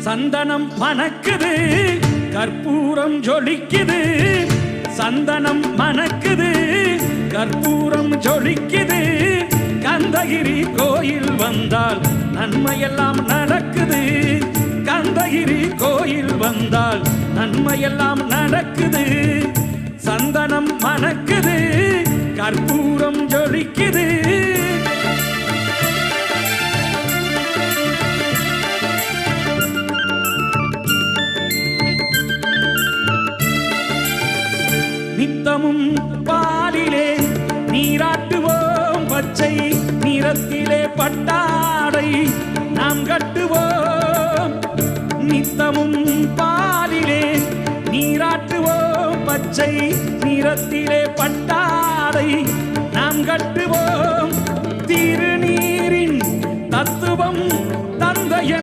சந்தனம் மணக்குது கற்பூரம் ஜொலிக்குது சந்தனம் மணக்குது கற்பூரம் ஜொலிக்குது கந்தகிரி கோயில் வந்தால் நன்மையெல்லாம் நடக்குது கந்தகிரி கோயில் வந்தால் நன்மையெல்லாம் நடக்குது சந்தனம் மணக்குது கற்பூரம் ஜொலிக்குது நித்தமும் பாலிலே நீராட்டுவோம் பச்சை நிறத்திலே பட்டாடை நாம் கட்டுவோம் நித்தமும் பாலிலே நீராட்டுவோம் பச்சை நிறத்திலே பட்டாடை நாம் கட்டுவோம் திருநீரின் தத்துவம் தந்தைய